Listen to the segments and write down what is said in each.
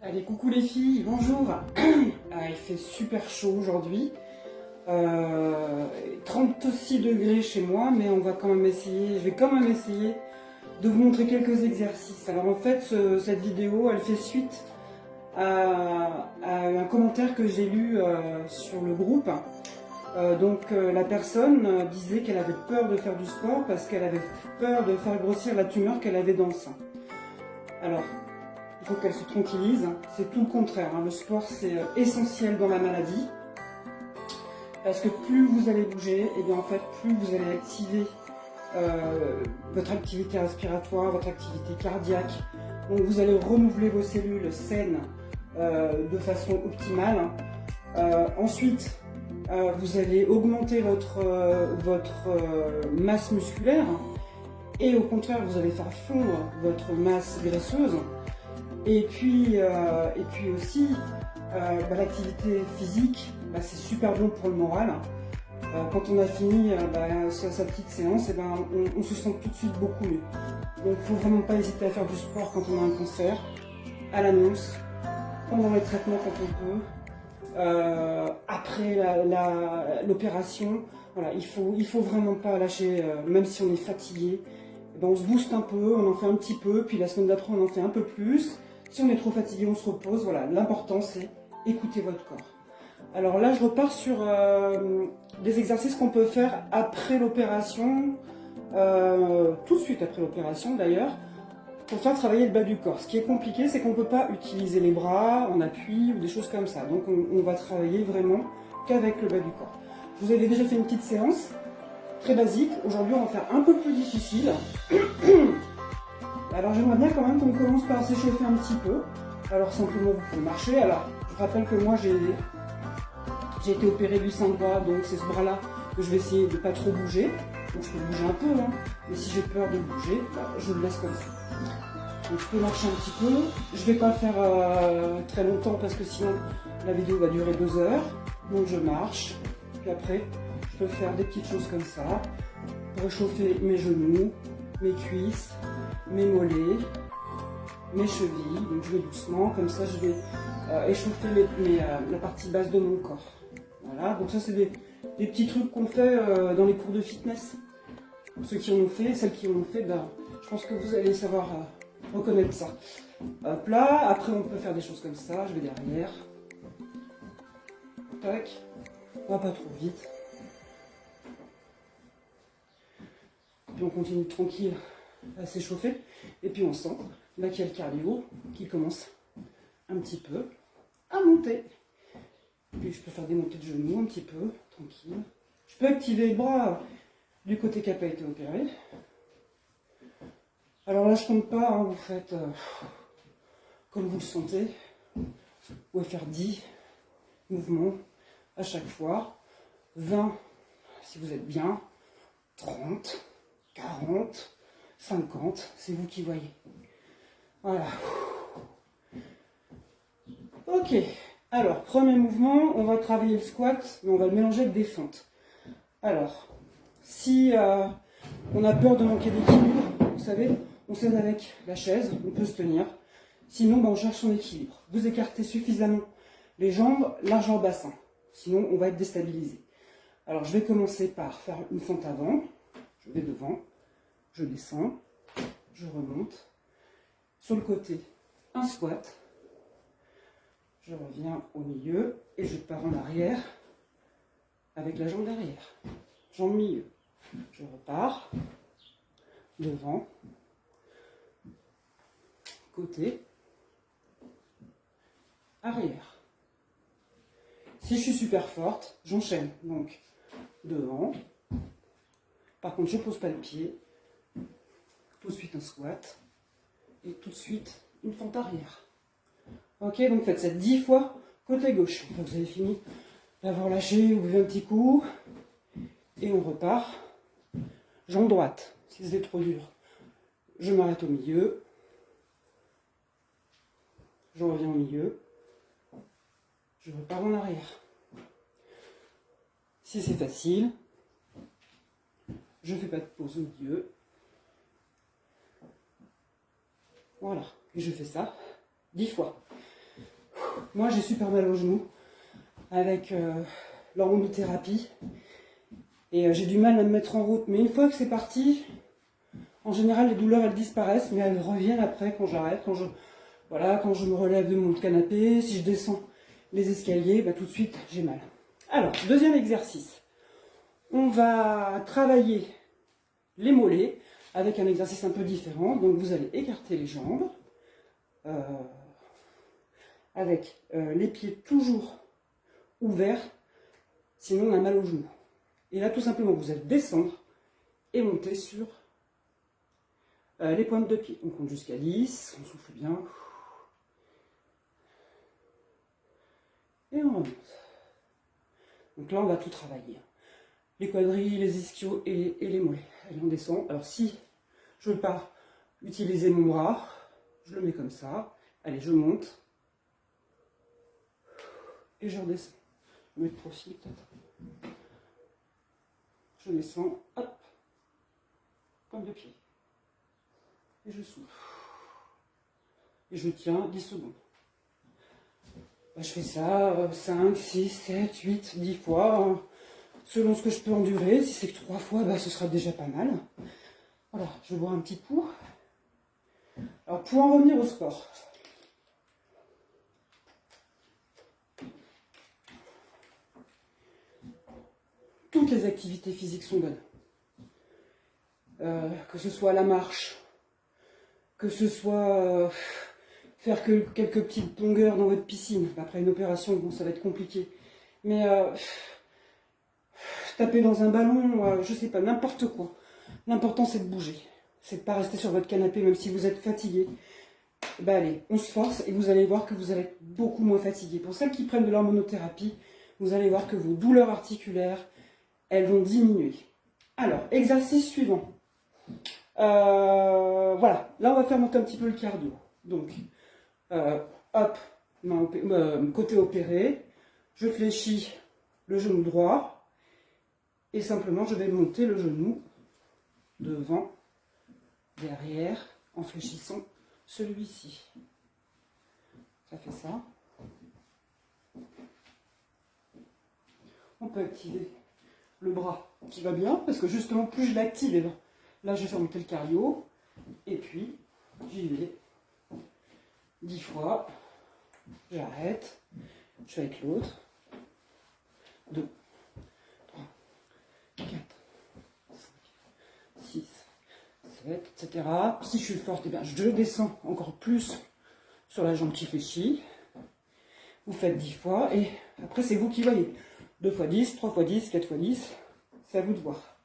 Allez, coucou les filles, bonjour. Il fait super chaud aujourd'hui. 36 degrés chez moi, mais on va quand même essayer, je vais quand même essayer de vous montrer quelques exercices. Alors en fait, cette vidéo, elle fait suite à un commentaire que j'ai lu sur le groupe. La personne disait qu'elle avait peur de faire du sport parce qu'elle avait peur de faire grossir la tumeur qu'elle avait dans le sein. Alors, il faut qu'elle se tranquillise, c'est tout le contraire. Le sport, c'est essentiel dans la maladie. Parce que plus vous allez bouger, et bien en fait, plus vous allez activer votre activité respiratoire, votre activité cardiaque. Donc vous allez renouveler vos cellules saines de façon optimale. Ensuite, vous allez augmenter votre masse musculaire. Et au contraire, vous allez faire fondre votre masse graisseuse. Et puis aussi, l'activité physique, c'est super bon pour le moral. Quand on a fini sa petite séance, on se sent tout de suite beaucoup mieux. Donc il ne faut vraiment pas hésiter à faire du sport quand on a un cancer, à l'annonce, pendant les traitements quand on peut, après l'opération. Voilà, il faut vraiment pas lâcher, même si on est fatigué. On se booste un peu, on en fait un petit peu, puis la semaine d'après on en fait un peu plus. Si on est trop fatigué, on se repose. Voilà, l'important c'est écouter votre corps. Alors là, je repars sur des exercices qu'on peut faire après l'opération, tout de suite après l'opération d'ailleurs, pour faire travailler le bas du corps. Ce qui est compliqué, c'est qu'on ne peut pas utiliser les bras en appui ou des choses comme ça. Donc on va travailler vraiment qu'avec le bas du corps. Je vous avais déjà fait une petite séance, très basique. Aujourd'hui, on va faire un peu plus difficile. Alors j'aimerais bien quand même qu'on commence par s'échauffer un petit peu. Alors simplement, vous pouvez marcher. Alors, je rappelle que moi, j'ai été opéré du sein droit, donc c'est ce bras-là que je vais essayer de ne pas trop bouger. Donc je peux bouger un peu, mais si j'ai peur de bouger, je le laisse comme ça. Donc je peux marcher un petit peu. Je ne vais pas le faire très longtemps parce que sinon la vidéo va durer 2 heures. Donc je marche, puis après je peux faire des petites choses comme ça pour réchauffer mes genoux, mes cuisses, mes mollets, mes chevilles. Donc je vais doucement, comme ça je vais échauffer la partie basse de mon corps. Voilà, donc ça c'est des petits trucs qu'on fait dans les cours de fitness. Pour ceux qui en ont fait, celles qui en ont fait, je pense que vous allez savoir reconnaître ça. Hop là, après on peut faire des choses comme ça, je vais derrière. Tac, on va pas trop vite. Puis on continue tranquille à s'échauffer. Et puis on sent là qu'il y a le cardio qui commence un petit peu à monter. Puis je peux faire des montées de genoux un petit peu, tranquille. Je peux activer le bras du côté qui n'a pas été opéré. Alors là, je ne compte pas, vous faites comme vous le sentez. Vous pouvez faire 10 mouvements à chaque fois. 20 si vous êtes bien. 30, 40, 50, c'est vous qui voyez. Voilà. Ok. Alors, premier mouvement, on va travailler le squat, mais on va le mélanger avec des feintes. Alors, si on a peur de manquer d'équilibre, vous savez, on s'aide avec la chaise, on peut se tenir. Sinon, on cherche son équilibre. Vous écartez suffisamment les jambes, largeur bassin. Sinon, on va être déstabilisé. Alors, je vais commencer par faire une fente avant. Je vais devant, je descends, je remonte. Sur le côté, un squat. Je reviens au milieu et je pars en arrière avec la jambe derrière. Jambe milieu. Je repars. Devant. Côté. Arrière. Si je suis super forte, j'enchaîne. Donc, devant. Par contre, je ne pose pas le pied. Tout de suite un squat. Et tout de suite une fente arrière. Ok, donc faites ça 10 fois côté gauche. Une fois que vous avez fini d'avoir lâché, vous buvez un petit coup. Et on repart. Jambe droite, si c'est trop dur. Je m'arrête au milieu. Je reviens au milieu. Je repars en arrière. Si c'est facile, je ne fais pas de pause au milieu. Voilà, et je fais ça 10 fois. Moi, j'ai super mal au genou avec l'hormonothérapie. Et j'ai du mal à me mettre en route. Mais une fois que c'est parti, en général, les douleurs, elles disparaissent, mais elles reviennent après quand j'arrête, voilà, quand je me relève de mon canapé, si je descends les escaliers, bah, tout de suite, j'ai mal. Alors, deuxième exercice. On va travailler les mollets avec un exercice un peu différent. Donc, vous allez écarter les jambes avec les pieds toujours ouverts, sinon on a mal au genou. Et là, tout simplement, vous allez descendre et monter sur les pointes de pied. On compte jusqu'à 10, on souffle bien. Et on remonte. Donc là, on va tout travailler. Les quadrilles, les ischios et les mollets. Allez, on descend. Alors si je veux pas utiliser mon bras, je le mets comme ça. Allez, je monte. Et je redescends. Je vais mettre de profil peut-être. Je descends, hop, pointe de pied. Et je souffle. Et je tiens 10 secondes. Je fais ça 5, 6, 7, 8, 10 fois, selon ce que je peux endurer. Si c'est que 3 fois, bah, ce sera déjà pas mal. Voilà, je vais boire un petit coup. Alors, pour en revenir au sport. Toutes les activités physiques sont bonnes. Que ce soit la marche, que ce soit faire que quelques petites longueurs dans votre piscine. Après une opération, bon, ça va être compliqué. Mais taper dans un ballon, je sais pas, n'importe quoi. L'important, c'est de bouger. C'est de pas rester sur votre canapé, même si vous êtes fatigué. Bah allez, on se force et vous allez voir que vous allez être beaucoup moins fatigué. Pour celles qui prennent de l'hormonothérapie, vous allez voir que vos douleurs articulaires, elles vont diminuer. Alors, exercice suivant. Voilà, là on va faire monter un petit peu le cardio. Donc, hop, côté opéré, je fléchis le genou droit et simplement je vais monter le genou devant, derrière, en fléchissant celui-ci. Ça fait ça. On peut activer le bras qui va bien, parce que justement, plus je l'active, et là je vais faire monter le cardio, et puis j'y vais 10 fois, j'arrête, je fais avec l'autre, 2, 3, 4, 5, 6, 7, etc. Si je suis forte, eh bien, je descends encore plus sur la jambe qui fléchit. Vous faites 10 fois, et après c'est vous qui voyez. 2 fois 10, 3 fois 10, 4 fois 10, c'est à vous de voir.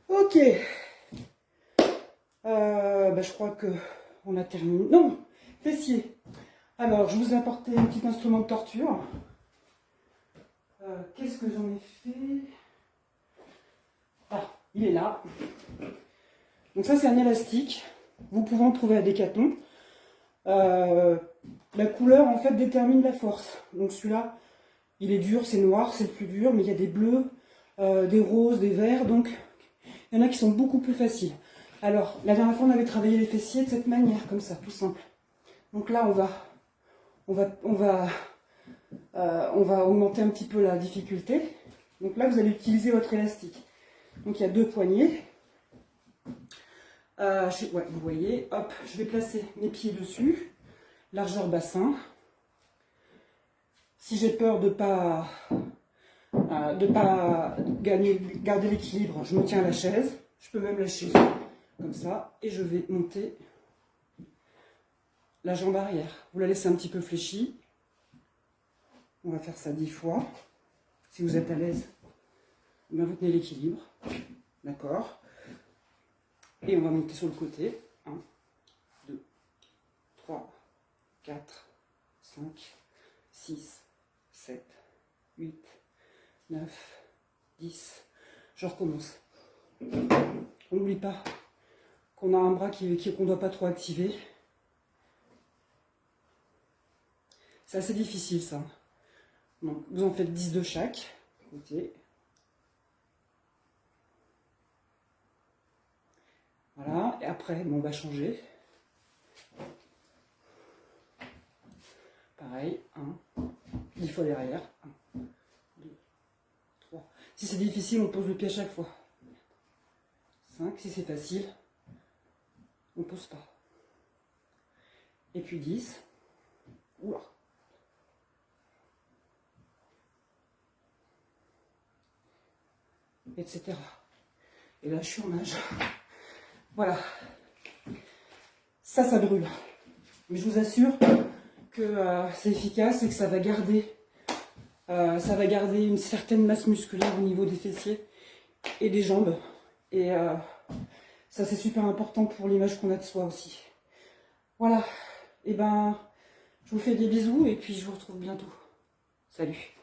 Ok. Je crois que on a terminé. Non, fessiers. Alors, je vous ai apporté un petit instrument de torture. Qu'est-ce que j'en ai fait? Ah, il est là. Donc ça, c'est un élastique. Vous pouvez en trouver à Decathlon. La couleur, en fait, détermine la force. Donc celui-là, il est dur, c'est noir, c'est le plus dur, mais il y a des bleus, des roses, des verts, donc il y en a qui sont beaucoup plus faciles. Alors, la dernière fois, on avait travaillé les fessiers de cette manière, comme ça, tout simple. Donc là, on va augmenter un petit peu la difficulté. Donc là, vous allez utiliser votre élastique. Donc il y a 2 poignées. Ouais, vous voyez, hop, je vais placer mes pieds dessus, largeur bassin. Si j'ai peur de pas garder l'équilibre, je me tiens à la chaise. Je peux même lâcher comme ça et je vais monter la jambe arrière. Vous la laissez un petit peu fléchie. On va faire ça 10 fois. Si vous êtes à l'aise, vous tenez l'équilibre. D'accord. Et on va monter sur le côté. 1, 2, 3, 4, 5, 6, 7, 8, 9, 10. Je recommence. On n'oublie pas qu'on a un bras qu'on ne doit pas trop activer. C'est assez difficile ça. Donc, vous en faites 10 de chaque côté. Voilà, et après, on va changer. Pareil, 1, il faut derrière, 1, 2, 3. Si c'est difficile, on pose le pied à chaque fois. 5, si c'est facile, on pose pas. Et puis 10. Oula. Etc. Et là, je suis en nage. Voilà. Ça brûle. Mais je vous assure que c'est efficace et que ça va garder une certaine masse musculaire au niveau des fessiers et des jambes. Et ça, c'est super important pour l'image qu'on a de soi aussi. Voilà. Et ben, je vous fais des bisous et puis je vous retrouve bientôt. Salut.